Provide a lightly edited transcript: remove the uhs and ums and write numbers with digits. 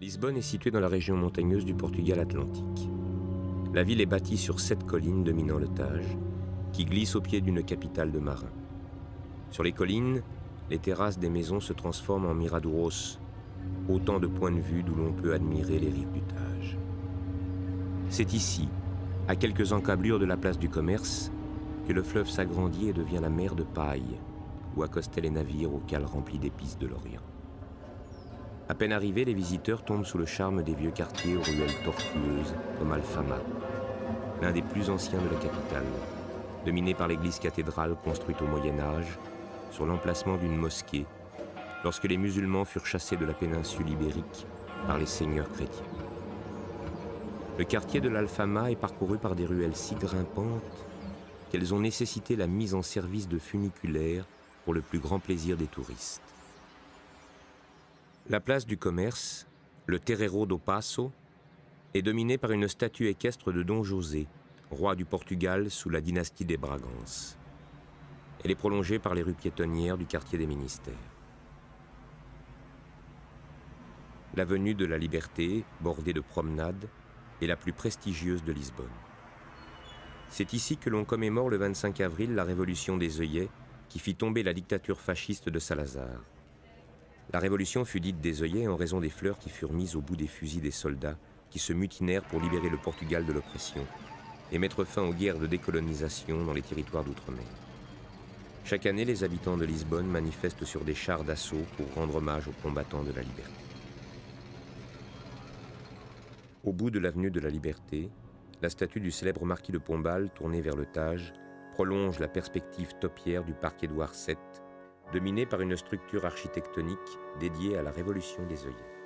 Lisbonne est située dans la région montagneuse du Portugal atlantique. La ville est bâtie sur 7 collines dominant le Tage, qui glissent au pied d'une capitale de marins. Sur les collines, les terrasses des maisons se transforment en miradouros, autant de points de vue d'où l'on peut admirer les rives du Tage. C'est ici, à quelques encablures de la place du commerce, que le fleuve s'agrandit et devient la mer de paille, où accostaient les navires aux cales remplies d'épices de l'Orient. À peine arrivés, les visiteurs tombent sous le charme des vieux quartiers aux ruelles tortueuses comme Alfama, l'un des plus anciens de la capitale, dominé par l'église cathédrale construite au Moyen-Âge, sur l'emplacement d'une mosquée, lorsque les musulmans furent chassés de la péninsule ibérique par les seigneurs chrétiens. Le quartier de l'Alfama est parcouru par des ruelles si grimpantes qu'elles ont nécessité la mise en service de funiculaires pour le plus grand plaisir des touristes. La place du commerce, le Terreiro do Paço, est dominée par une statue équestre de Dom José, roi du Portugal sous la dynastie des Bragances. Elle est prolongée par les rues piétonnières du quartier des Ministères. L'avenue de la Liberté, bordée de promenades, est la plus prestigieuse de Lisbonne. C'est ici que l'on commémore le 25 avril la révolution des œillets qui fit tomber la dictature fasciste de Salazar. La révolution fut dite des œillets en raison des fleurs qui furent mises au bout des fusils des soldats qui se mutinèrent pour libérer le Portugal de l'oppression et mettre fin aux guerres de décolonisation dans les territoires d'outre-mer. Chaque année, les habitants de Lisbonne manifestent sur des chars d'assaut pour rendre hommage aux combattants de la liberté. Au bout de l'avenue de la Liberté, la statue du célèbre marquis de Pombal, tournée vers le Tage, prolonge la perspective topiaire du parc Édouard VII, dominé par une structure architectonique dédiée à la révolution des œillets.